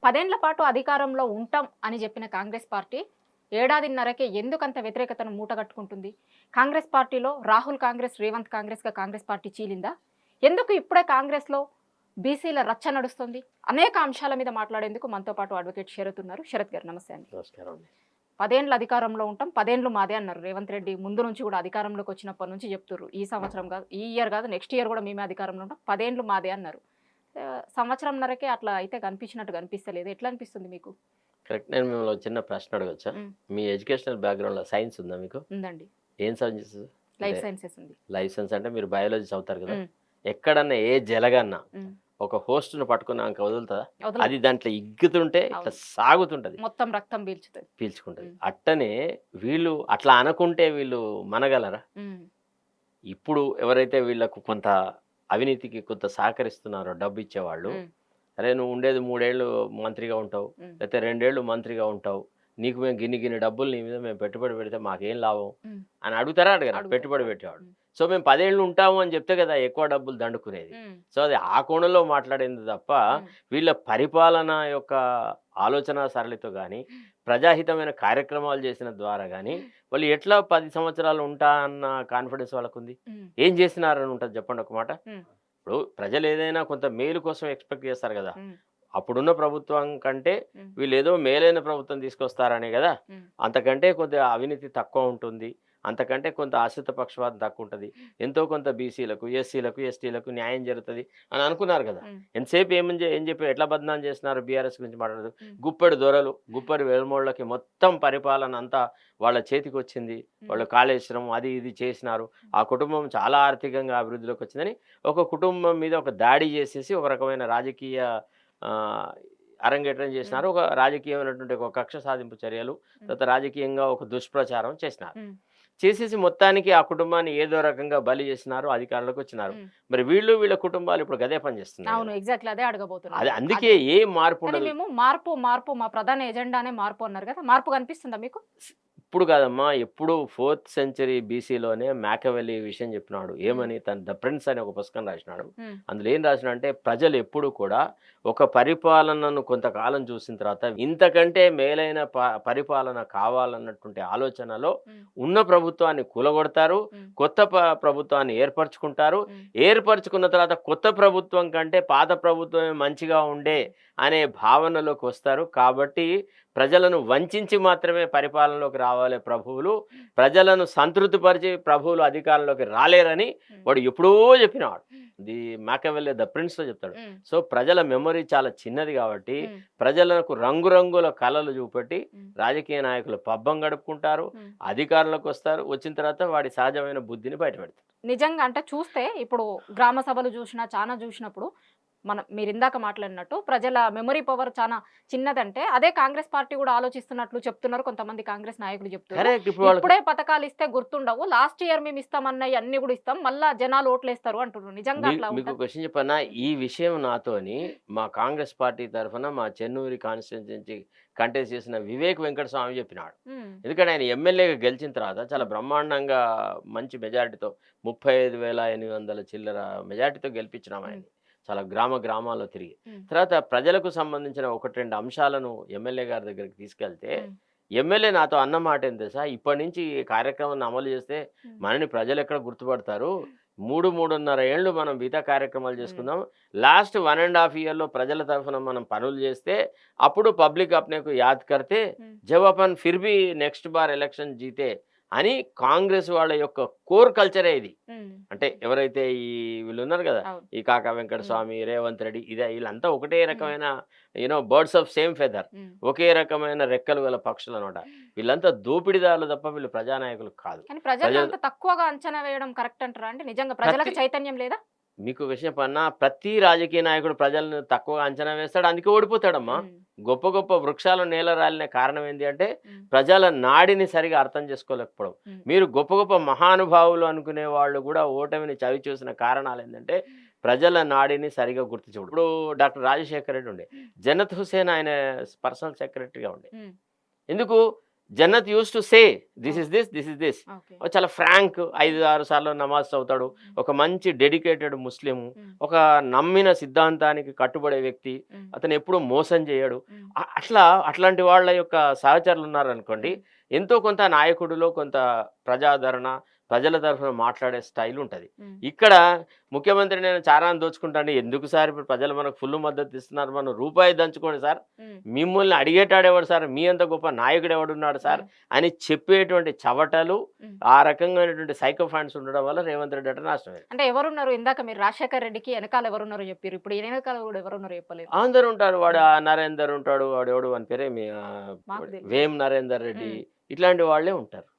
10 ఏళ్ల పాటు అధికారంలో ఉంటాం అని చెప్పిన కాంగ్రెస్ పార్టీ ఏడాదిన్నరకే ఎందుకంత వ్యతిరేకతను మూటగట్టుకుంటుంది? కాంగ్రెస్ పార్టీలో రాహుల్ కాంగ్రెస్, రేవంత్ కాంగ్రెస్‌గా కాంగ్రెస్ పార్టీ చీలిందా? ఎందుకు ఇప్పుడే కాంగ్రెస్‌లో బీసీల రచ్చ నడుస్తుంది? అనేక అంశాల మీద మాట్లాడేందుకు మనతో పాటు అడ్వకేట్ శరత్ ఉన్నారు. శరత్ గారు నమస్తే అండి. నమస్కారం అండి. 10 ఏళ్లు అధికారంలో ఉంటాం, 10 ఏళ్లు మాదే అన్నారు రేవంత్ రెడ్డి. ముందు నుంచి కూడా అధికారంలోకి వచ్చినప్పటి నుంచి చెప్తుర్రు. ఈ సంవత్సరం కాదు, ఈ ఇయర్ కాదు, నెక్స్ట్ ఇయర్ కూడా మేమే అధికారంలో ఉంటాం, 10 ఏళ్లు మాదే అన్నారు. సంవత్సరంన్నరకే అట్లా అయితే కనిపించినట్టు కనిపిస్తలేదు. ఎట్లా అనిపిస్తుంది మీకు? కరెక్ట్. నేను మిమ్మల్ని ఒక చిన్న ప్రశ్న అడగొచ్చా? హ్మ్. మీ ఎడ్యుకేషనల్ బ్యాక్‌గ్రౌండ్‌లో సైన్స్ ఉందా మీకు? ఉందండి. ఏం సైన్సెస్? లైఫ్ అంటే సైన్సెస్ ఉంది. లైఫ్ సైన్స్ అంటే మీరు బయాలజీ చదువుతారు కదా! హ్మ్. ఎక్కడన్నా ఏ జలగన్నా హ్మ్. ఒక హోస్ట్‌ని పట్టుకున్నాక వదులుతదా? వదలదు. అది దాంట్లో ఇగ్గుతుంటే ఇట్లా అవును. సాగుతుంటది. మొత్తం రక్తం పీల్చుతది. పీల్చుకుంటది. హ్మ్. అట్టనే వీళ్ళు అట్లా అనకుంటే వీళ్ళు మనగలరా? హ్మ్. ఇప్పుడు ఎవరైతే వీళ్ళకు కొంత అవినీతికి కొంత సహకరిస్తున్నారో డబ్బిచ్చేవాళ్ళు, హ్మ్. అరే నువ్వు ఉండేది 3 ఏళ్ళు మంత్రిగా ఉంటావు. హ్మ్. లేతే 2 ఏళ్ళు మంత్రిగా ఉంటావు. నీకు మేము గిన్ని డబ్బులు నీ మీద మేము పెట్టుబడి పెడితే మాకేం లాభం? హ్మ్. అని అడుగుతారా? అడగరా? అడుగుతారు. పెట్టుబడి అడుగుతారు. పెట్టేవాడు. హ్మ్. సో, మేము 10 ఏళ్ళు ఉంటాము అని చెప్తే కదా ఎక్కువ డబ్బులు దండుకునేది. హ్మ్. సో, అది ఆ కోణంలో మాట్లాడింది తప్ప, హ్మ్. వీళ్ళ పరిపాలన యొక్క ఆలోచనా సరళితో గాని, ప్రజాహితమైన కార్యక్రమాలు చేసిన ద్వారా గాని, వాళ్ళు ఎట్లా 10 సంవత్సరాలు ఉంటా అన్న కాన్ఫిడెన్స్ వాళ్ళకుంది? హ్మ్. ఏం చేసినారని ఉంటది చెప్పండి ఒక మాట? హ్మ్. ఇప్పుడు ప్రజలు ఏదైనా కొంత మేలు కోసం ఎక్స్‌పెక్ట్ చేస్తారు గదా! హ్మ్. అప్పుడున్న ప్రభుత్వం కంటే హ్మ్. వీళ్ళేదో మేలైన ప్రభుత్వం తీసుకొస్తారనే గదా! హ్మ్. అంతకంటే కొద్దిగా అవినీతి తక్కువ ఉంటుంది. అంతకంటే కొంత ఆశ్రిత పక్షపాతం తక్కువుంటది. ఎంతో కొంత బీసీలకు, ఎస్సీలకు, ఎస్టీలకు న్యాయం జరుగుతది అని అనుకున్నారు గదా! హ్మ్. ఎంతసేపు ఏం చెప్పి ఎట్లా బదనాం చేస్తున్నారు బీఆర్ఎస్ గురించి మాట్లాడుతూ. హ్మ్. గుప్పెడు దొరలు, గుప్పెడు వెలమోళ్ళకి మొత్తం పరిపాలన అంతా వాళ్ళ చేతికొచ్చింది. హ్మ్. వాళ్ళు కాళేశ్వరం అది ఇది చేసినారు. ఆ కుటుంబం చాలా ఆర్థికంగా అభివృద్ధిలోకి వచ్చిందని ఒక కుటుంబం మీద ఒక దాడి చేసేసి ఒక రకమైన రాజకీయ ఆహ్, అరంగేట్రం హ్మ్. చేసినారు. ఒక రాజకీయమైనటువంటి ఒక కక్ష సాధింపు చర్యలు, హ్మ్. తర్వాత రాజకీయంగా ఒక దుష్ప్రచారం చేసినారు. హ్మ్. చేసేసి మొత్తానికి ఆ కుటుంబాన్ని ఏదో రకంగా బలి చేసినారు. అధికారంలోకొచ్చినారు. హ్మ్. మరి వీళ్ళ కుటుంబాలు ఇప్పుడు గదే పని చేస్తున్నాయి అవును. గదా! ఎగ్జాక్ట్‌లీ అదే అడగబోతున్నా అది నేను. అందుకే అదే. ఏ మార్పు కానీ ఉండదు. మేము మార్పు మా ప్రధాన ఎజెండానే మార్పు అన్నారు కదా! మార్పు కనిపిస్తుందా మీకు? ఇప్పుడు కాదమ్మా. ఎప్పుడు 4థ్ సెంచరీ బీసీలోనే మ్యాకివెల్లీ ఈ విషయం చెప్పినాడు. హ్మ్. ఏమని? తను 'ద ప్రిన్స్' అనే ఒక పుస్తకం రాసినాడు. హ్మ్. అందులో ఏం రాసినాడంటే ప్రజలు ఎప్పుడూ కూడా ఒక పరిపాలనను కొంతకాలం చూసిన తర్వాత ఇంతకంటే మేలైన పరిపాలన కావాలన్నటువంటి ఆలోచనలో హ్మ్. ఉన్న ప్రభుత్వాన్ని కూలగొడతారు. హ్మ్. కొత్త ప్రభుత్వాన్ని ఏర్పరచుకుంటారు. హ్మ్. ఏర్పరచుకున్న తర్వాత కొత్త ప్రభుత్వం కంటే పాత ప్రభుత్వమే మంచిగా ఉండే హ్మ్. అనే భావనలోకి వస్తారు. కాబట్టి ప్రజలను వంచించి మాత్రమే పరిపాలనలోకి రావాలి ప్రభువులు. ప్రజలను సంతృప్తిపరిచి ప్రభువులు అధికారంలోకి రాలేరని హ్మ్. వాడు ఎప్పుడో చెప్పినవాడు. ది మాకివెల్లీ 'ద ప్రిన్స్‌లో' చెప్తాడు. హ్మ్. సో, ప్రజల మెమరీ చాలా చిన్నది కాబట్టి హ్మ్. ప్రజలకు రంగురంగుల కళలు చూపెట్టి హ్మ్. రాజకీయ నాయకులు పబ్బం గడుపుకుంటారు. హ్మ్. అధికారంలోకొస్తారు. వచ్చిన తర్వాత వాడి సహజమైన బుద్ధిని బయటపెడతారు. నిజంగా అంటే చూస్తే ఇప్పుడు గ్రామ సభలు చూసినా, చానా చూసినప్పుడు మీరిందాక మాట్లాడినట్టు ప్రజల మెమరీ పవర్ చానా చిన్నదంటే, అదే కాంగ్రెస్ పార్టీ కూడా ఆలోచిస్తున్నట్లు చెప్తున్నారు కొంతమంది కాంగ్రెస్ నాయకులు చెప్తుర్రు. కరెక్ట్. ఇప్పుడు వాళ్ళకి ఇప్పుడే పథకాలిస్తే గుర్తుండవు. లాస్ట్ ఇయర్ మేము ఇస్తామన్నయి అన్నీ కూడా ఇస్తాం. మళ్ళా జనాలు ఓట్లేస్తారు అంటుర్రు. నిజంగా అట్లా మీకు ఉంటదా? క్వెషన్ చెప్పనా? హ్మ్. ఈ విషయం నాతోని మా కాంగ్రెస్ పార్టీ తరఫున మా చెన్నూరి కాన్స్టిట్యూన్సీ నుంచి కంటెస్ట్ చేసిన వివేక్ వెంకట స్వామి చెప్పినాడు. హ్మ్. ఎందుకంటే ఆయన ఎమ్మెల్యేగా గెలిచిన తర్వాత చాలా హ్మ్. బ్రహ్మాండంగా మంచి మెజారిటీతో 35,800 చిల్లర మెజారిటీతో గెలిపించినాం హ్మ్. ఆయన్ని. చాలా గ్రామాల్లో తిరిగి. హ్మ్. తర్వాత ప్రజలకు సంబంధించిన 1, 2 అంశాలను ఎమ్మెల్యే గారి దగ్గరికి తీసుకెళ్తే, హ్మ్. ఎమ్మెల్యే నాతో అన్న మాట ఏంటి తెలుసా? "ఇప్పటి నుంచి ఈ కార్యక్రమాన్ని అమలు చేస్తే హ్మ్. మనని ప్రజలెక్కడ గుర్తుపడతారు? 3 ఏళ్ళు మనం మిగతా కార్యక్రమాలు హ్మ్. చేసుకుందాం. లాస్ట్ 1 ½ ఇయర్‌లో ప్రజల తరఫున మనం పనులు చేస్తే, అప్పుడు పబ్లిక్ अपने को याद करते, హ్మ్. जब अपन फिर भी నెక్స్ట్ బార్ ఎలక్షన్ జీతే" అని కాంగ్రెస్ వాళ్ళ యొక్క కోర్ కల్చరే ఇది. హ్మ్. అంటే ఎవరైతే వీళ్ళున్నారు గదా! అవును. ఈ కాకా వెంకట హ్మ్. స్వామి, రేవంత్ రెడ్డి వీళ్ళంతా ఒకటే హ్మ్. రకమైన బర్డ్స్ ఆఫ్ సేమ్ ఫెదర్. హ్మ్. ఒకే రకమైన రెక్కలు గల పక్షులనమాట. వీళ్ళంతా దోపిడీదారులు తప్ప వీళ్ళు ప్రజానాయకులు కాదు. కానీ ప్రజల్ని ప్రజలు అంత తక్కువగా అంచనా వేయడం కరెక్ట్ అంటారా అండి? నిజంగా ప్రతి ప్రజలకు చైతన్యం లేదా? మీకు విషయం చెప్పనా? ప్రతి రాజకీయ నాయకుడు ప్రజలను తక్కువగా అంచనా వేస్తాడు. అందుకే ఓడిపోతాడమ్మా. హ్మ్. గొప్ప గొప్ప వృక్షాలు నేలరాలిన కారణం ఏంది అంటే, హ్మ్. ప్రజల నాడిని సరిగా అర్థం చేసుకోలేకపోవడం. హ్మ్. మీరు గొప్ప గొప్ప మహానుభావులు అనుకునే వాళ్ళు గూడా ఓటమిని చవిచూసిన కారణాలేందంటే, ప్రజల నాడిని సరిగా గుర్తించడం. ఇప్పుడు డాక్టర్ రాజశేఖర్ రెడ్డి ఉండే. జన్నత్ హుసేన్ ఆయన పర్సనల్ సెక్రటరీగా ఉండే. హ్మ్. ఎందుకు? Jannat use to say this is this okay. చాలా ఫ్రాంక్ 5-6 సార్లు నమాజ్ చదువుతాడు, ఒక మంచి డెడికేటెడ్ ముస్లిం, ఒక నమ్మిన సిద్ధాంతానికి కట్టుబడే వ్యక్తి, అతను ఎప్పుడూ మోసం చేయడు. అట్లాంటి వాళ్ళ యొక్క సహచరులు ఉన్నారనుకోండి, ఎంతో కొంత నాయకుడిలో కొంత ప్రజాదరణ, ప్రజల తరఫున మాట్లాడే స్టైల్ ఉంటుంది. ఇక్కడ ముఖ్యమంత్రి నేను చాలా దోచుకుంటాను, ఎందుకు సార్ ఇప్పుడు ప్రజలు మనకు ఫుల్ మద్దతు ఇస్తున్నారు, మనం రూపాయి దంచుకోండి సార్, మిమ్మల్ని అడిగేటాడేవాడు సార్, మీ అంత గొప్ప నాయకుడు ఎవడున్నాడు సార్ అని చెప్పేటువంటి చవటలు, ఆ రకంగానేటువంటి సైకో ఫండ్స్ ఉండడం వల్ల రేవంత్ రెడ్డి అంటే నాశనం. అంటే ఎవరున్నారు? ఇందాక మీరు రాజశేఖర్ రెడ్డికి వెనకాల ఎవరున్నారో చెప్పారు, ఇప్పుడు ఈయన వెనకాల కూడా ఎవరున్నారో చెప్పలేదు. అందరు ఉంటారు, వాడు ఆ నరేందర్ ఉంటాడు, వాడు ఎవడు అని పేరే మాకు తెలియదు. వేం నరేందర్ రెడ్డి, ఇట్లాంటి వాళ్ళే ఉంటారు.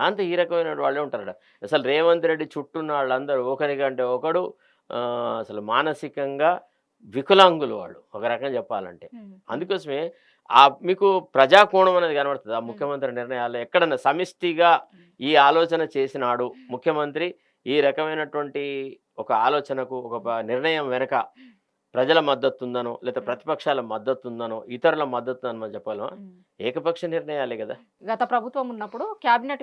అంత ఈ రకమైన వాళ్ళే ఉంటారు. అసలు రేవంత్ రెడ్డి చుట్టూ ఉన్న వాళ్ళందరూ ఒకరికంటే ఒకడు అసలు మానసికంగా వికలాంగులు వాళ్ళు, ఒక రకంగా చెప్పాలంటే. అందుకోసమే మీకు ప్రజాకోణం అనేది కనబడుతుంది ఆ ముఖ్యమంత్రి నిర్ణయాల్లో. ఎక్కడన్నా సమిష్టిగా ఈ ఆలోచన చేసినాడు ముఖ్యమంత్రి, ఈ రకమైనటువంటి ఒక ఆలోచనకు ఒక నిర్ణయం వెనక ప్రజల మద్దతు ఉందనో, లేదా ప్రతిపక్షాల మద్దతు ఉందనో, ఇతరుల మద్దతు అని మనం చెప్పాలి. ఏకపక్ష నిర్ణయాలే కదా. గత ప్రభుత్వం ఉన్నప్పుడు క్యాబినెట్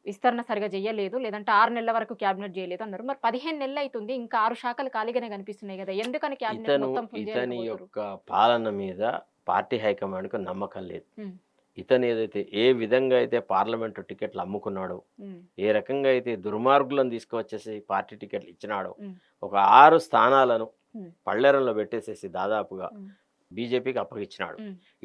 విస్తరణ సరిగా చేయలేదు, లేదంటే 6 నెలల వరకు క్యాబినెట్ చేయలేదు అన్నారు. మరి 15 నెలలు అవుతుంది, ఇంకా 6 శాఖలు ఖాళీగానే కనిపిస్తున్నాయి కదా, ఎందుకని క్యాబినెట్ మొత్తం ఫుల్ ఇతని చేయలేకపోతున్నారు? యొక్క పాలన మీద పార్టీ హైకమాండ్కు నమ్మకం లేదు. ఇతను ఏదైతే ఏ విధంగా అయితే పార్లమెంటు టికెట్లు అమ్ముకున్నాడో, ఏ రకంగా అయితే దుర్మార్గులను తీసుకువచ్చేసి పార్టీ టికెట్లు ఇచ్చినాడో, ఒక 6 స్థానాలను పళ్ళెరంలో పెట్టేసేసి దాదాపుగా బీజేపీకి అప్పగించినాడు.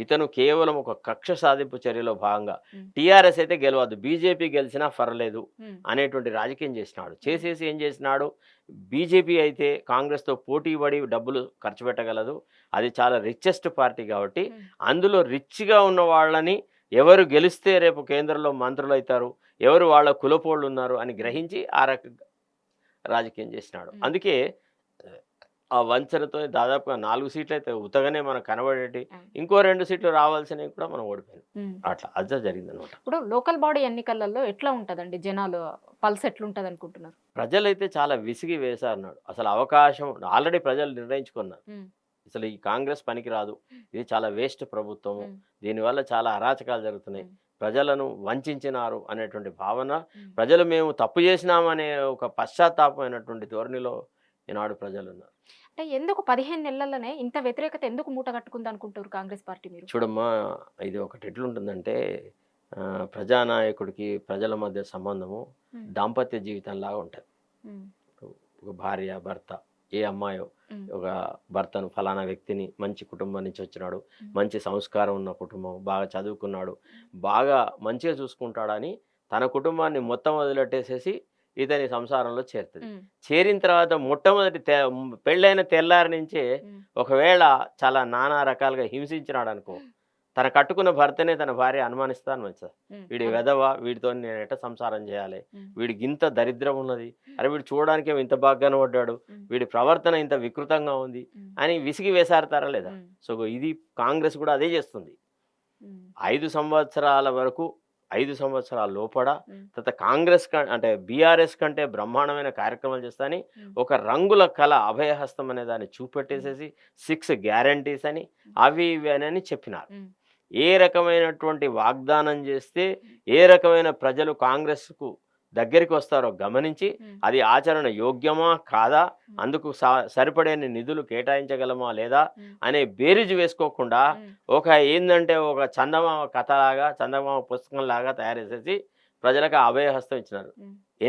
ఇతను కేవలం ఒక కక్ష సాధింపు చర్యలో భాగంగా టీఆర్ఎస్ అయితే గెలవద్దు, బీజేపీ గెలిచినా పర్లేదు అనేటువంటి రాజకీయం చేసినాడు. చేసేసి ఏం చేసినాడు, బీజేపీ అయితే కాంగ్రెస్తో పోటీ పడి డబ్బులు ఖర్చు పెట్టగలదు, అది చాలా రిచెస్ట్ పార్టీ కాబట్టి అందులో రిచ్గా ఉన్న వాళ్ళని ఎవరు గెలిస్తే రేపు కేంద్రంలో మంత్రులు అవుతారు, ఎవరు వాళ్ళ కులపోళ్ళు ఉన్నారు అని గ్రహించి ఆ రకంగా రాజకీయం చేసినాడు. అందుకే ఆ వంచనతో దాదాపుగా 4 సీట్లు అయితే ఉతగానే మనకు కనబడేటి, ఇంకో 2 సీట్లు రావాల్సినవి కూడా మనం ఓడిపోయాం. అట్లా అదే జరిగింది అనమాట. ఇప్పుడు లోకల్ బాడీ ఎన్నికలలో ఎట్లా ఉంటుందండి, జనాలు పల్స్ ఎట్లుంటుంది అనుకుంటున్నారు? ప్రజలైతే చాలా విసిగి వేశారన్నాడు. అసలు అవకాశం ఆల్రెడీ ప్రజలు నిర్ణయించుకున్నారు, అసలు ఈ కాంగ్రెస్ పనికి రాదు, ఇది చాలా వేస్ట్ ప్రభుత్వము, దీనివల్ల చాలా అరాచకాలు జరుగుతున్నాయి, ప్రజలను వంచినారు అనేటువంటి భావన, ప్రజలు మేము తప్పు చేసినామనే ఒక పశ్చాత్తాపమైనటువంటి ధోరణిలో ఈనాడు ప్రజలు ఉన్నారు. అంటే ఎందుకు 15 నెలలనే ఇంత వ్యతిరేకత ఎందుకు మూట కట్టుకుంది అనుకుంటారు కాంగ్రెస్ పార్టీ? మీరు చూడమ్మా, ఇది ఒకటి ఎట్లుంటుందంటే ప్రజానాయకుడికి ప్రజల మధ్య సంబంధము దాంపత్య జీవితం లాగా ఉంటుంది. ఒక భార్య భర్త, ఏ అమ్మాయో ఒక భర్తను ఫలానా వ్యక్తిని మంచి కుటుంబం నుంచి వచ్చినాడు, మంచి సంస్కారం ఉన్న కుటుంబం, బాగా చదువుకున్నాడు, బాగా మంచిగా చూసుకుంటాడని తన కుటుంబాన్ని మొత్తం వదిలెట్టేసేసి ఇతని సంసారంలో చేరుతుంది. చేరిన తర్వాత మొట్టమొదటి పెళ్ళైన తెల్లారి నుంచే ఒకవేళ చాలా నానా రకాలుగా హింసించినాడు అనుకో, తన కట్టుకున్న భర్తనే తన భార్య అనుమానిస్తాను మంచిది, వీడి వెధవ, వీడితో నేను ఎట్ట సంసారం చేయాలి, వీడికి ఇంత దరిద్రం ఉన్నది, అరే వీడు చూడడానికి ఇంత బాగా కనబడ్డాడు, వీడి ప్రవర్తన ఇంత వికృతంగా ఉంది అని విసిగి వేసారతారా లేదా? సో ఇది కాంగ్రెస్ కూడా అదే చేస్తుంది. 5 సంవత్సరాల వరకు, 5 సంవత్సరాల లోపల తర్వాత కాంగ్రెస్ అంటే బీఆర్ఎస్ కంటే బ్రహ్మాండమైన కార్యక్రమాలు చేస్తాని ఒక రంగుల కళ అభయహస్తం అనే దాన్ని చూపెట్టేసేసి 6 గ్యారంటీస్ అని అవి ఇవి అని చెప్పినారు. ఏ రకమైనటువంటి వాగ్దానం చేస్తే ఏ రకమైన ప్రజలు కాంగ్రెస్కు దగ్గరికి వస్తారో గమనించి అది ఆచరణ యోగ్యమా కాదా, అందుకు సరిపడేని నిధులు కేటాయించగలమా లేదా అనే బేరీజు వేసుకోకుండా ఒక ఏంటంటే ఒక చందమామ కథలాగా, చందమామ పుస్తకం లాగా తయారు చేసేసి ప్రజలకు అభయహస్తం ఇచ్చినారు.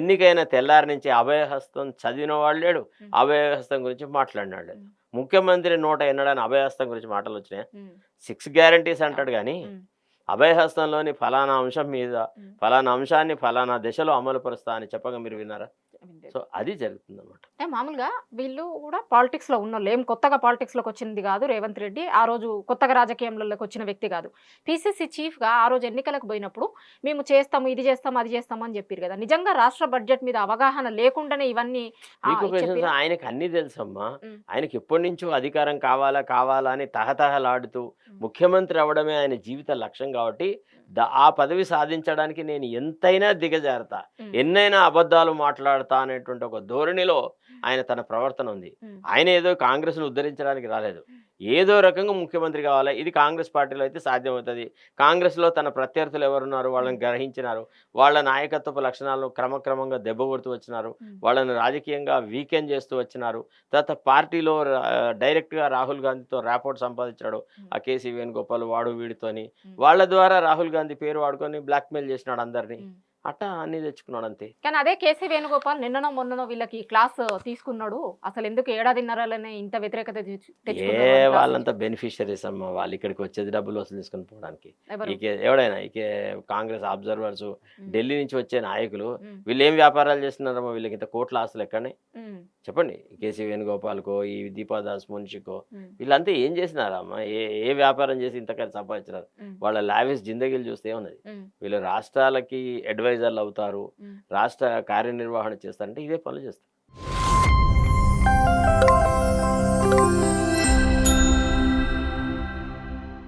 ఎన్నికైన తెల్లారి నుంచి అభయహస్తం చదివిన వాళ్ళు లేడు, అభయహస్తం గురించి మాట్లాడినాడు లేదు. ముఖ్యమంత్రి నోట ఎన్నడని అభయహస్తం గురించి మాటలు వచ్చినాయి. 6 గ్యారంటీస్ అంటాడు కానీ అభయహస్తంలోని ఫలానా అంశం మీద ఫలానా అంశాన్ని ఫలానా దశలో అమలు పరుస్తా అని చెప్పగా మీరు విన్నారా? సో అది జరుగుతుంది అనమాట. మామూలుగా వీళ్ళు కూడా పాలిటిక్స్ లో ఉన్నోళ్ళు, ఏం కొత్తగా పాలిటిక్స్ లోకి వచ్చింది కాదు రేవంత్ రెడ్డి, ఆ రోజు కొత్తగా రాజకీయంలోకి వచ్చిన వ్యక్తి కాదు. పిసిసి చీఫ్ గా ఆ రోజు ఎన్నికలకు పోయినప్పుడు మేము చేస్తాము, ఇది చేస్తాము, అది చేస్తాము అని చెప్పారు కదా. నిజంగా రాష్ట్ర బడ్జెట్ మీద అవగాహన లేకుండానే ఇవన్నీ ఆయనకు అన్ని తెలుసమ్మా. ఆయనకి ఎప్పటి నుంచో అధికారం కావాలా కావాలా అని తహతహలాడుతూ ముఖ్యమంత్రి అవడమే ఆయన జీవిత లక్ష్యం కాబట్టి ఆ పదవి సాధించడానికి నేను ఎంతైనా దిగజారుతా, ఎన్నైనా అబద్ధాలు మాట్లాడతా అనేటువంటి ఒక ధోరణిలో ఆయన తన ప్రవర్తన ఉంది. ఆయన ఏదో కాంగ్రెస్ను ఉద్ధరించడానికి రాలేదు, ఏదో రకంగా ముఖ్యమంత్రి కావాలి. ఇది కాంగ్రెస్ పార్టీలో అయితే సాధ్యమవుతుంది. కాంగ్రెస్లో తన ప్రత్యర్థులు ఎవరున్నారు వాళ్ళని గ్రహించినారు. వాళ్ళ నాయకత్వపు లక్షణాలను క్రమక్రమంగా దెబ్బకొడుతూ వచ్చినారు. వాళ్ళని రాజకీయంగా వీకెండ్ చేస్తూ వచ్చినారు. తర్వాత పార్టీలో డైరెక్ట్గా రాహుల్ గాంధీతో ర్యాపోర్ట్ సంపాదించాడు. ఆ కేసీ వేణుగోపాల్ వాడు వీడితోని వాళ్ళ ద్వారా రాహుల్ గాంధీ పేరు వాడుకొని బ్లాక్మెయిల్ చేసినాడు అందరినీ. అట్టా అన్ని తెచ్చుకున్నాడు అంతే. కానీ అదే కేసీ వేణుగోపాల్ నిన్ననో మొన్ననో వీళ్ళకి క్లాస్ తీసుకున్నాడు. అసలు ఎందుకు ఏడాదిన్నరలోనే ఇంత వ్యతిరేకత తెచ్చుకున్నాడు అని వాళ్ళంతా బెనిఫిషరీస్ అమ్మ. వాళ్ళు ఇక్కడికి వచ్చేది డబ్బులు వసూలు తీసుకొని పోవడానికి. ఎవరు? ఎవడైనా కాంగ్రెస్ అబ్జర్వర్స్ ఢిల్లీ నుంచి వచ్చే నాయకులు వీళ్ళు ఏం వ్యాపారాలు చేస్తున్నారమ్మా? వీళ్ళకి ఇంత కోట్ల ఆస్తులు ఎక్కడనే చెప్పండి. కేసీ వేణుగోపాల్కో ఈ దీపాదాస్ మున్షికో వీళ్ళంతా ఏం చేసినారమ్మా? ఏ వ్యాపారం చేసి ఇంతకని సంపాదించినారు? వాళ్ళ లావిష్ జిందగీలు చూస్తే ఏమున్నది? వీళ్ళు రాష్ట్రాలకి అడ్వైజర్లు అవుతారు, రాష్ట్ర కార్యనిర్వహణ చేస్తారంటే ఇదే పనులు చేస్తారు.